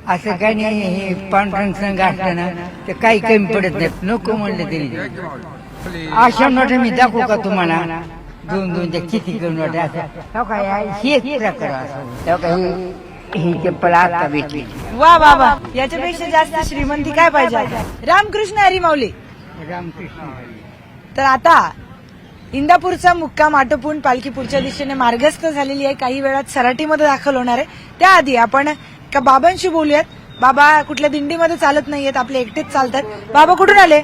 असं काही नाही. हे पांढरंग संघ असलं ना तर काही कमी पडत नाही. नको म्हणलं तरी अशा नोटा मी दाखवू का तुम्हाला? दोन दोनच्या किती कमी नोटा असं हेच प्रकार असं ही चप्पल आता भेटली. वा वा वा, याच्यापेक्षा जास्त श्रीमंती काय पाहिजे आता? रामकृष्ण हरी माऊली. रामकृष्ण. तर आता इंदापूरचा मुक्काम आटोपून पालखी पुढच्या दिशेने मार्गस्थ झालेली आहे. काही वेळात सराटीमध्ये दाखल होणार आहे. त्याआधी आपण का बाबांशी बोलूयात. बाबा कुठल्या दिंडीमध्ये चालत नाहीयेत, आपले एकटेच चालतात. बाबा कुठून आले?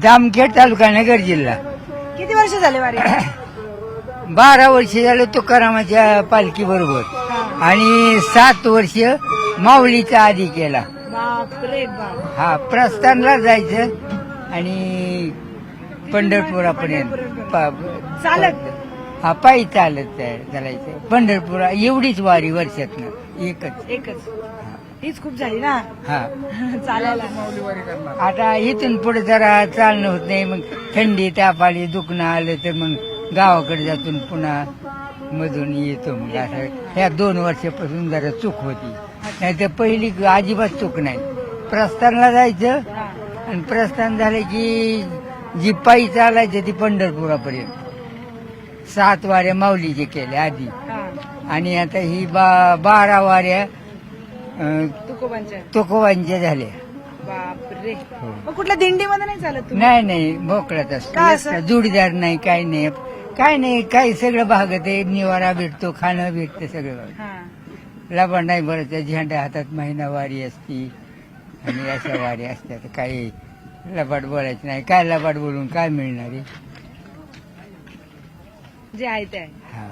जामखेड तालुका नगर जिल्हा. किती वर्ष झाले वारी? 12 वर्ष झालं तुकारामाच्या पालखी बरोबर आणि 7 वर्ष माऊलीचा आधी केला. बापरे बाप. हा, प्रस्थानला जायचं आणि पंढरपुरापर्यंत चालत? हा, पायी चालत चालायचं. पंढरपुरा एवढीच वारी वर्षातनं एकच. एकच. हीच खूप झाली ना. हा, चालायला. आता इथून पुढे जरा चालणं होत नाही. मग थंडी ताप आली दुखणं आलं तर मग गावाकडे जातून पुन्हा मधून येतो. मग असं ह्या 2 वर्षापासून जरा चूक होती. नाही तर पहिली अजिबात चूक नाही. प्रस्थानला जायचं आणि प्रस्थान झालं की जी पायी चालायचं ती पंढरपुरापर्यंत. 7 वाऱ्या माऊलीचे केल्या आधी आणि आता ही 12 वाऱ्या तुकोबांच्या झाल्या. बापरे. मग कुठल्या दिंडीमध्ये नाही चालत तुम्ही? नाही मोकळाच का असतो. असं? जोडीदार नाही, काही नाही. काही सगळं भागत आहे. निवारा भेटतो, खाणं भेटतं सगळं. हा. लबाड नाही बरं. झेंडा हातात महिना वारी असती आणि अशा वारी असतात. काही लबाड बोलायचं नाही. काय लबाड बोलून काय मिळणार आहे? जे आहे ते आहे. हा.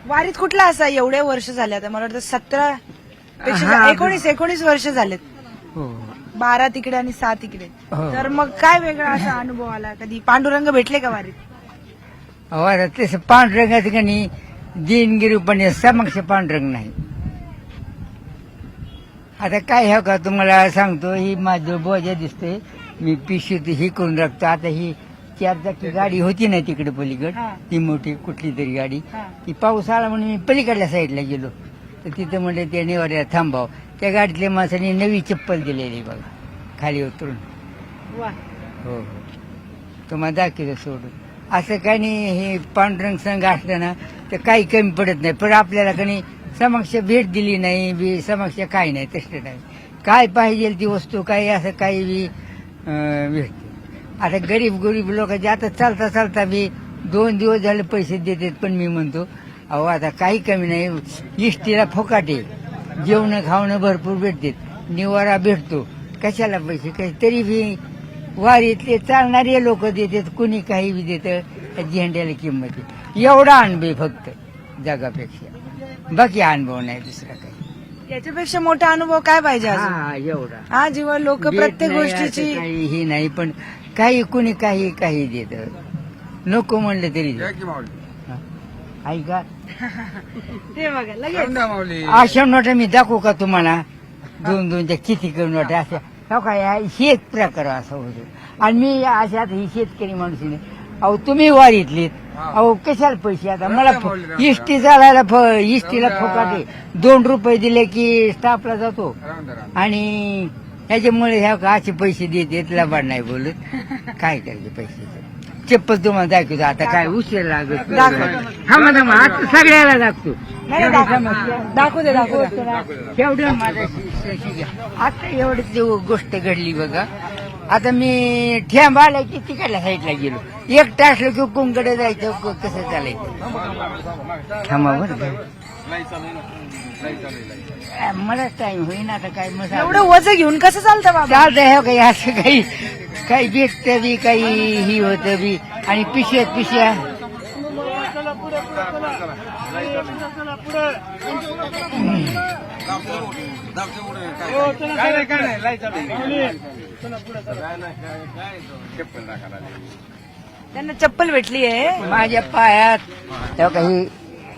वारीत कुठला असा एवढे वर्ष झाले? आता मला वाटतं 17 पेक्षा हा. 19 वर्ष झालेत. हो 12 तिकडे आणि 6 इकडे. हो. तर मग काय वेगळा असा अनुभव आला? कधी पांडुरंग भेटले का वारीत? अहो, तसं पांढरंगाचं का नाही देणगिरी पण समक्ष पांढरंग नाही. आता काय ह्या का तुम्हाला सांगतो. ही माझं बोजा दिसतोय. मी पिशवी ही करून राखतो. आता ही 4 चाकी गाडी होती ना तिकडे पलीकड, हा. ती मोठी कुठली तरी गाडी. हा. ती पाऊस आला म्हणून मी पलीकडल्या साईडला गेलो तर तिथं म्हणले त्या निवाऱ्या थांबाव. त्या गाडीतल्या माणसाने नवी चप्पल दिलेली बघा खाली उतरून. वा. हो तुम्हाला दाखवलं सोडून. असं काही नाही. हे पांढरंग संघ असलं ना तर काही कमी पडत नाही. पण आपल्याला काही समक्ष भेट दिली नाही बी समक्ष काही नाही. तसं नाही. काय पाहिजे ती वस्तू काही असं काही बी भेटते. आता गरीब लोकांचे आता चालता बी 2 दिवस झाले पैसे देतात. पण मी म्हणतो अहो आता काही कमी नाही. इष्टीला फुकाटे जेवणं खावणं भरपूर भेटतात. निवारा भेटतो. कशाला पैसे काही तरी बी वारीतले चालणारे लोक देतात. कुणी काही बी देतं. झेंड्याला किंमत आहे. एवढा अनुभव फक्त जगापेक्षा. बाकी अनुभव नाही दुसरा काही. याच्यापेक्षा मोठा अनुभव काय पाहिजे अजून? हा एवढा. हा, जेव्हा लोक प्रत्येक नाही, गोष्टीची असं काही हे नाही. पण काही कुणी काही देत. नको म्हणलं तरी हा. ऐका ते बघा लगेच. अशा नोटा मी दाखवू का तुम्हाला? 2 दोनच्या किती कमी नोटा अशा हेच प्रकार असा होतो. आणि मी अशा ही शेतकरी माणूस नाही. अहो तुम्ही वारीतलीत. अहो कशाला पैसे? आता मला इष्टी चालायला इष्टीला फुकाटे 2 रुपये दिले की स्टाफला जातो. आणि त्याच्यामुळे ह्या असे पैसे देत लबाड नाही बोलत. काय करायचे पैसे? चप्पल तुम्हाला दाखवतो. आता काय उशीर लागत. थांबा आता सगळ्याला दाखवतो. दाखवू दे. एवढं माझा आता एवढी गोष्ट घडली बघा. आता मी ठेंब आला की तिकडल्या साईडला गेलो. एकटं असलं की कुंकडे जायचं कसं चालायचं? थांबा बरं. मला टाइम होईना आता काय मग एवढं वजन घेऊन कसं चालतं बाबा? चालतंय. हो काही असं काही भेटतं बी काही ही होतं बी. आणि पिशव्या त्यांना चप्पल भेटली आहे माझ्या पायात. तेव्हा काही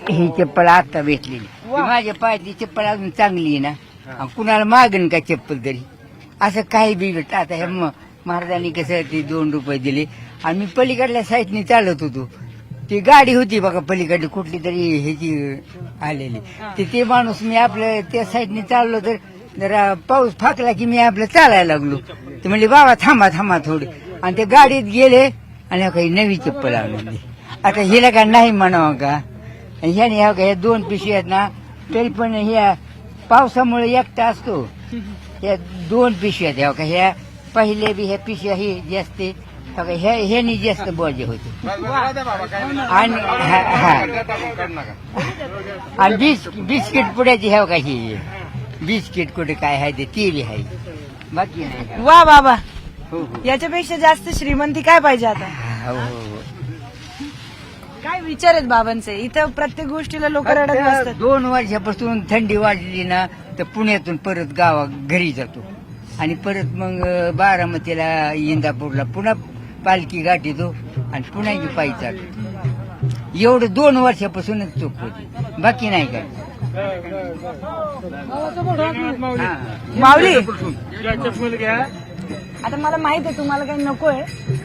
ही चप्पल आता भेटलेली. माझ्या पायाची चप्पल अजून चांगली आहे ना. कुणाला मागन का चप्पल तरी असं काही बी भेटत. आता हे महाराजांनी कसं ती 2 रुपये दिले आणि मी पलीकडल्या साईडने चालत होतो. ती गाडी होती बघा पलीकडे कुठली तरी ह्याची आलेली. ते माणूस मी आपल्या त्या साईडने चाललो तर जरा पाऊस फाकला की मी आपलं चालायला लागलो. ते म्हणले बाबा थांबा थांबा थोडी, आणि ते गाडीत गेले आणि काही नवी चप्पल आणली. आता हिला का नाही म्हणावं का, ह्याने ह्या 2 पिशव्या आहेत ना, तरी पण ह्या पावसामुळे एकटा असतो. ह्या 2 पिशव्या ह्या का, ह्या पहिले बी ह्या पिशव्या ही जास्त ह्यानी जास्त बोजे होते. आणि आणि बिस्किट पुड्याची ह्या का, ही बिस्किट कुठे काय आहे ते बी आहे, बाकी नाही. वा बाबा, हो हो याच्यापेक्षा जास्त श्रीमंती काय पाहिजे आता. हो हो. काय विचार आहेत बाबांचे. इथं प्रत्येक गोष्टीला लोक रडत बसतात. 2 वर्षापासून थंडी वाढली ना तर पुण्यातून परत घरी जातो, आणि परत मग बारामतीला इंदापूरला पुन्हा पालखी गाठीतो आणि पुन्हा पायी चालतो. एवढं 2 वर्षापासूनच चूक होती, बाकी नाही काय. माऊली, आता मला माहित आहे तुम्हाला काही नकोय,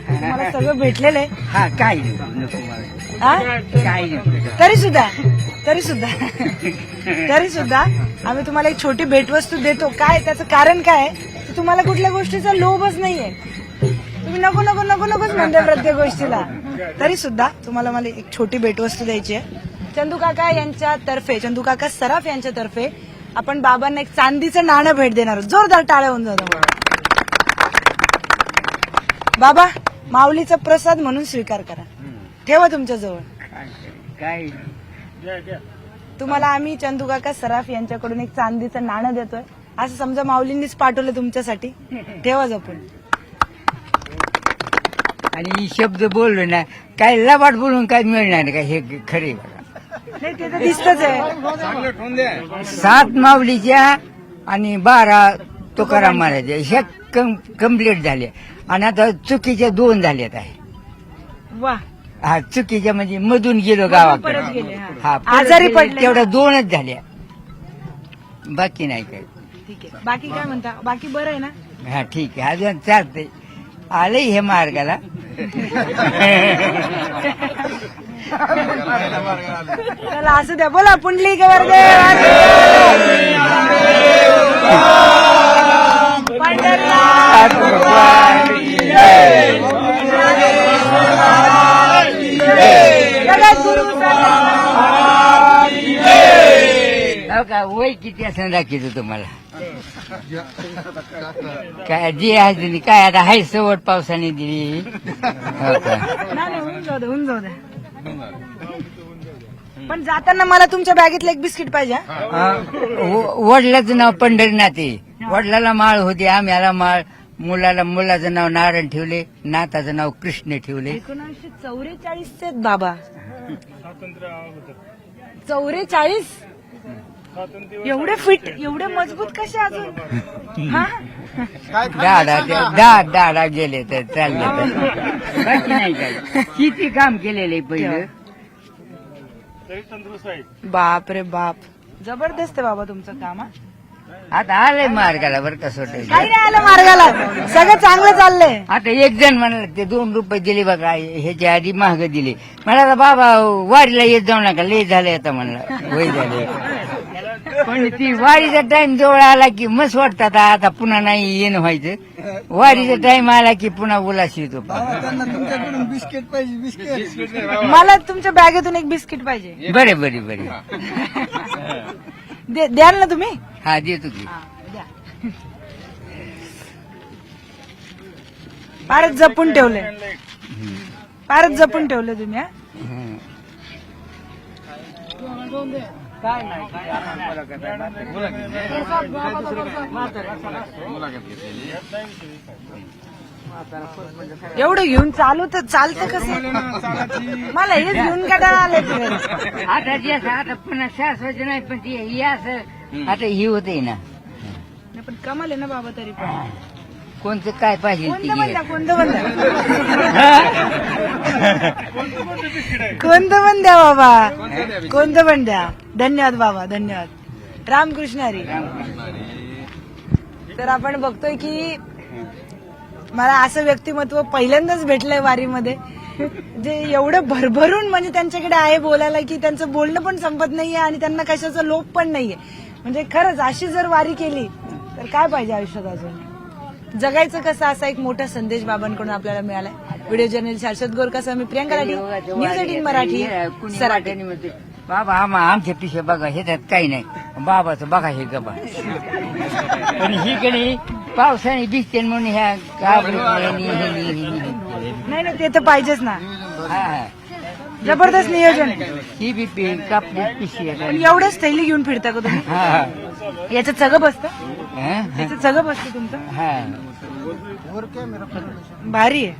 तुम्हाला सगळं भेटलेलं आहे. हा काय नको मला, हा? काय नको. तरी सुद्धा आम्ही तुम्हाला एक छोटी भेटवस्तू देतो. काय त्याचं कारण काय आहे, तुम्हाला कुठल्या गोष्टीचा लोभच नाहीये. तुम्ही नको नको नको नकोच म्हणता प्रत्येक गोष्टीला. तरी सुद्धा तुम्हाला मला एक छोटी भेटवस्तू द्यायची आहे. चंदू काका यांच्यातर्फे, चंदू काका सराफ यांच्यातर्फे आपण बाबांना एक चांदीचं नाणं भेट देणार आहोत. जोरदार टाळ्या होऊन जातो. बाबा, माऊलीचा प्रसाद म्हणून स्वीकार करा, ठेवा तुमच्या जवळ. काय तुम्हाला आम्ही चंदू काका सराफ यांच्याकडून एक चांदीचं नाणं देतोय. असं समजा माऊलींनीच पाठवलं तुमच्यासाठी, ठेवा जपून. आणि शब्द बोललो ना, काय लबाड बोलून काय मिळणार नाही का, हे खरे बघा. नाही, ते तर दिसतच आहे. 7 माऊलीच्या आणि 12 तुकाराम महाराज ह्या कम्प्लीट झाल्या, आणि आता चुकीच्या 2 झाल्यात आहे. वा, हा चुकीच्या म्हणजे मधून गेलो परत गावाकडे. गेले, हा. हा आजारी पडले. तेवढ्या 2च झाल्या, बाकी नाही काय. ठीक आहे. बाकी काय म्हणता, बाकी बरं आहे ना. हा ठीक आहे, अजून चालतंय, आलंय हे मार्गाला. चला असू द्या, बोला पुंडलिक वरदे का वय किती असं दाखवतो तुम्हाला, काय जे आहे काय आता हाय सवड पावसाने दिली. हो का, नाही, होऊन जाऊ द्या. पण जाताना मला तुमच्या बॅगेतलं एक बिस्किट पाहिजे. हा? वडिलाचं नाव पंढरीनाथ आहे, वडिलाला माळ होती, आम्हाला माळ, मुलाचं नाव नारायण ठेवले, नाथाचं नाव कृष्ण ठेवले. 1944 बाबा, 44. एवढे फिट, एवढे मजबूत कसे अजून. हा? दाडा गेले तर चालले तर, बाकी नाही काय. किती काम केलेलं पहिलं. बाप रे बाप, जबरदस्त आहे बाबा तुमचं काम. हा? आता आलंय मार्गाला बरं का, सोडायचं काही नाही आलं मार्गाला, सगळं चांगलं चाललंय. आता एक जण म्हणाला ते 2 रुपये दिले बघा, ह्याच्या आधी महाग दिले. म्हणाला बाबा वारीला येत जाऊ नका, लय झालंय आता म्हणला, वय झाले. पण ती वारीचा टाइम जवळ आला की मस्त वाटतात, आता पुन्हा नाही येणं व्हायचं. वारीचा टाइम आला की पुन्हा उलास येतो. बिस्किट पाहिजे, बिस्किट. मला तुमच्या बॅगेतून एक बिस्किट पाहिजे. बरे द्याल ना तुम्ही. हा देतो की. फारच जपून ठेवले, फारच जपून ठेवले तुम्ही. हा? काय नाही एवढं घेऊन चालतं कसं. मला हेच घेऊन काढा आले. आता जे असं आता पुन्हा शासवायचं नाही, पण ते हे असं आता ही होते ना. पण कमाल आहे ना बाबा. तरी पण कोणतं काय पाहिजे ते घे. कोणतं पण द्या बाबा, कोणतं पण द्या. धन्यवाद बाबा, धन्यवाद. रामकृष्ण हरी. तर आपण बघतोय की मला असं व्यक्तिमत्व पहिल्यांदाच भेटलंय वारीमध्ये, जे एवढं भरभरून म्हणजे त्यांच्याकडे आहे बोलायला की त्यांचं बोलणं पण संपत नाहीये आणि त्यांना कशाचा लोभ पण नाहीये. म्हणजे खरंच अशी जर वारी केली तर काय पाहिजे आयुष्यात अजून जगायचं कसं असा एक मोठा संदेश बाबांकडून आपल्याला मिळालाय. व्हिडिओ जर्नलिस्ट हर्षद गोरकासह मी प्रियंका लाठी, न्यूज 18 मराठी, सराटी. बाबा आमच्या पिशे बघा हे त्यात काही नाही, बाबाचं बघा हे गबा. पण ही कणी पावसाने भिजते म्हणून ह्या नाही ते तर पाहिजेच ना. हा जबरदस्त नियोजन आहे. ही बी कापली पिशवी आहे. पण एवढंच थैली घेऊन फिरता का तुम्ही? हा याचं चग बसतं, हा याचं चग बसतं तुमचं. हा भारी आहे.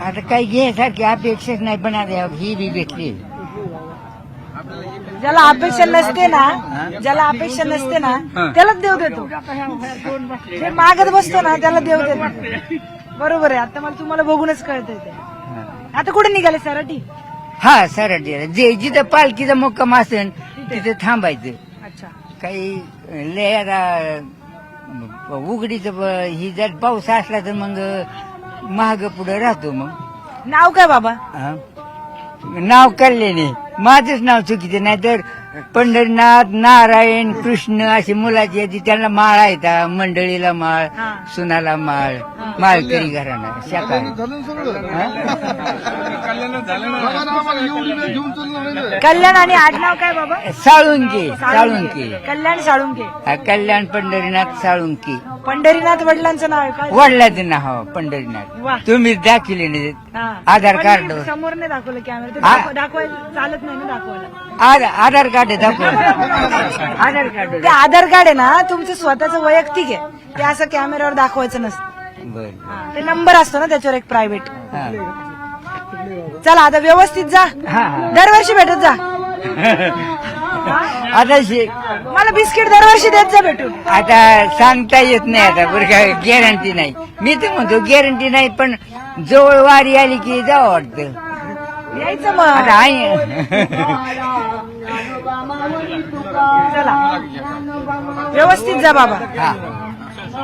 आता काही घ्यायसारखी अपेक्षाच नाही, पण आता ही बी भेटली. ज्याला अपेक्षा नसते ना, ज्याला अपेक्षा नसते ना त्यालाच देव देतो. जे मागत बसतो ना त्याला देव देतो. बरोबर आहे. आता मला तुम्हाला बघूनच कळतंय ते. आता कुठे निघाले सराठी? हा सराटी जे जिथं पालखीचा मुक्काम असेल तिथे थांबायचं. अच्छा. काही लय आता उघडीचं ही जर पाऊस असला तर मग महाग पुढे राहतो. मग नाव काय बाबा? हा? नाव कल्याणी, माझंच नाव चुकीचं नाही तर पंढरीनाथ, नारायण, कृष्ण अशी मुलाची याची त्यांना माळ आहेत. मंडळीला माळ, हा. सुनाला माळ, माळकरी घराणा शाखा. झालं सगळं आम्हाला घेऊन चाललं. कल्याण आणि आडनाव काय बाबा? साळुंके, साळुंके. कल्याण साळुंके. हा, कल्याण पंढरीनाथ साळुंके. पंढरीनाथ वडिलांचं नाव आहे काय? वडिलाचं नाव पंढरीनाथ. वा. तुम्ही दाखिले नाही हा. आधार पण कार्ड. मी समोर नाही दाखवलं कॅमेरा. हा. दाखवायला चालत नाही ना दाखवायला. आधार कार्ड दाखव. आधार कार्ड ते आधार कार्ड आहे ना तुमचं स्वतःचं वैयक्तिक आहे, ते असं कॅमेऱ्यावर दाखवायचं नसतं. बर. ते नंबर असतो ना त्याच्यावर एक प्रायव्हेट. हा. चला आता व्यवस्थित जा, हा. दरवर्षी भेटत जा. आता मला बिस्किट दरवर्षी देत जा भेटून. आता सांगता येत नाही आता बरं का, गॅरंटी नाही. मी तर म्हणतो गॅरंटी नाही, पण जवळ वारी आली की जावं वाटतं. यायचं मग. आता आहे. चला व्यवस्थित जा बाबा. हा